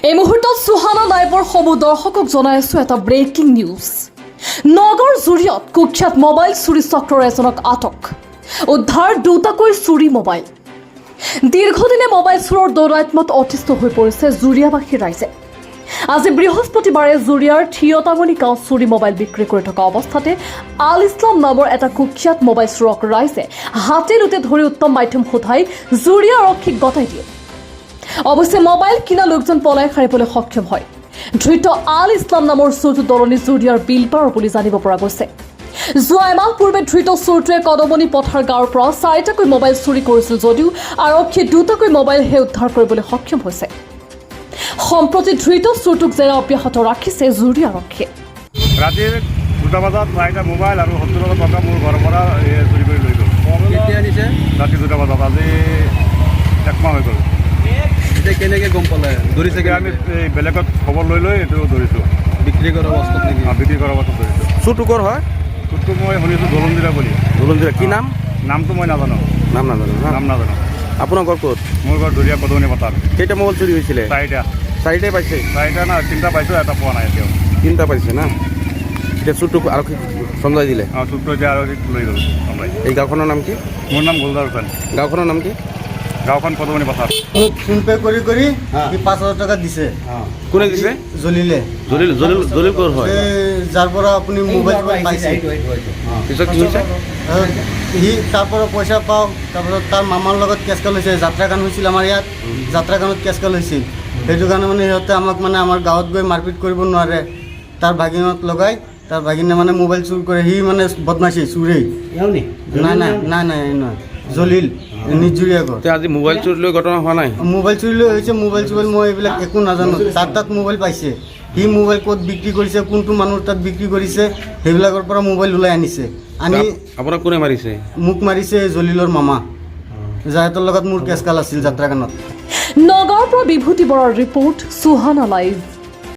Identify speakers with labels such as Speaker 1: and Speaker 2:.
Speaker 1: এই মুহূৰ্তত সুহানা লাইভৰ সমূহ দৰ্শকক জনাইছো এটা ব্ৰেকিং নিউজ। নগৰ জুৰিয়ত কুখ্যাত মোবাইল চুৰি চক্ৰৰ এজনক আটক, উদ্ধাৰ দুটাকৈ চুৰি মোবাইল। দীৰ্ঘদিনে মোবাইল চোৰৰ দৌৰাত্ম্যত অতিষ্ঠ হৈ পৰিছে জুৰিয়াবাসী ৰাইজে। আজি বৃহস্পতিবাৰে জুৰিয়াৰ থিয়তামণি গাঁৱত চুৰি মোবাইল বিক্ৰী কৰি থকা অৱস্থাতে আল ইছলাম নামৰ এটা কুখ্যাত মোবাইল চোৰক ৰাইজে হাতে লুটে ধৰি উত্তম মাধ্যম সোধাই জুৰিয়া আৰক্ষীক গতাই দিয়ে। অৱশ্যে মোবাইল কিনা লোকজন পলাই সাৰিবলৈ সক্ষম হয়। ধৃত আল ইছলাম নামৰ চোৰটো দলনি জুৰিয়াৰ বিলপাৰৰ বুলি জানিব পৰা গৈছে। যোৱা এমাহ পূৰ্বে ধৃত চোৰটোৱে কদমনি পথাৰ গাঁৱৰ পৰা 4টাকৈ মোবাইল চুৰি কৰিছিল যদিও আৰক্ষীয়ে 2টাকৈ মোবাইলহে উদ্ধাৰ কৰিবলৈ সক্ষম হৈছে। সম্প্ৰতি ধৃত চোৰটোক জেৰা অব্যাহত ৰাখিছে জুৰিয়া আৰক্ষীয়ে।
Speaker 2: ৰাতিৰ 2টা বজাত 4টা মোবাইল আৰু 70,000 টকা মোৰ ঘৰৰ পৰা চুৰি কৰি লৈ গ'ল।
Speaker 3: কেতিয়া আনিছে?
Speaker 2: ৰাতি 2টা বজাত, আজি একমাহ হৈ গ'ল।
Speaker 3: এতিয়া কেনেকৈ গম পালে? ধৰিছে
Speaker 2: এতিয়া আমি বেলেগত খবৰ লৈ এইটো ধৰিছোঁ।
Speaker 3: বিক্ৰী কৰা অৱস্থাত নেকি?
Speaker 2: বিক্ৰী কৰাৰ পাছত ধৰিছোঁ।
Speaker 4: চোৰটো ক'ৰ হয়?
Speaker 2: চোৰটো মই শুনিছোঁ জলঞ্জিৰা বুলি।
Speaker 4: জলঞ্জিৰা কি নাম?
Speaker 2: নামটো মই নাজানো।
Speaker 4: নাম নাজানো।
Speaker 2: নাম নাজানো।
Speaker 4: আপোনাৰ ঘৰ ক'ত?
Speaker 2: মোৰ ঘৰ দৰিয়া কদমনি পথাৰ।
Speaker 4: কেইটা মোবাইল চুৰি হৈছিলে?
Speaker 2: 4টা।
Speaker 4: 4টাই পাইছে?
Speaker 2: 4টা না 3টা পাইছোঁ, এটা পোৱা নাই এতিয়াও।
Speaker 4: 3টা পাইছে না? এতিয়া চোৰটোক আৰক্ষী চমজাই দিলে?
Speaker 2: চোৰটো এতিয়া আৰু লৈ গ'ল।
Speaker 4: এই গাঁওখনৰ নাম কি?
Speaker 2: মোৰ নাম গোলদাৰ হুছেইন।
Speaker 4: গাঁওখনৰ নাম কি?
Speaker 2: গাঁওখন কদমনি পথাৰ।
Speaker 5: ফোন পে কৰি সি 5,000 টকা দিছে।
Speaker 4: কোনে দিছে?
Speaker 5: জলিলে।
Speaker 4: জলিল ক'ৰ হয়?
Speaker 5: যাৰ পৰা আপুনি মোবাইল পাইছে।
Speaker 4: পিছত কি হৈছে?
Speaker 5: সি তাৰ পৰা পইচা পাওঁ, তাৰপিছত তাৰ মামাৰ লগত কেছ কাল হৈছে। যাত্ৰাগান হৈছিল আমাৰ ইয়াত, যাত্ৰাগানত কেছ কাল হৈছিল। সেইটো কাৰণে মানে সিহঁতে আমাক মানে আমাৰ গাঁৱত গৈ মাৰপিট কৰিব নোৱাৰে। তাৰ ভাগিনত লগাই তাৰ ভাগিনে মানে মোবাইল চুৰ কৰে। সি মানে বদমাছি চুৰেই। নাই নহয় জলিল নিজুৰীয়া ঘৰ।
Speaker 4: আজি মোবাইল চুৰি লৈ ঘটনা হোৱা নাই?
Speaker 5: মোবাইল চুৰি লৈ হৈছে। মোবাইল চুৰি মই এইবিলাক একো নাজানো। তাত মোবাইল পাইছে। সি মোবাইল ক'ত বিক্ৰী কৰিছে, কোনটো মানুহৰ তাত বিক্ৰী কৰিছে, সেইবিলাকৰ পৰা মোবাইল ওলাই আনিছে। আনি
Speaker 4: আপোনাক কোনে মাৰিছে?
Speaker 5: মোক মাৰিছে জলিলৰ মামা, যাহঁতৰ লগত মোৰ কেছকাল আছিল যাত্ৰাগানত।
Speaker 1: নগাঁৱৰ পৰা বিভূতি বৰাৰ ৰিপৰ্ট, সুহানা লাইভ।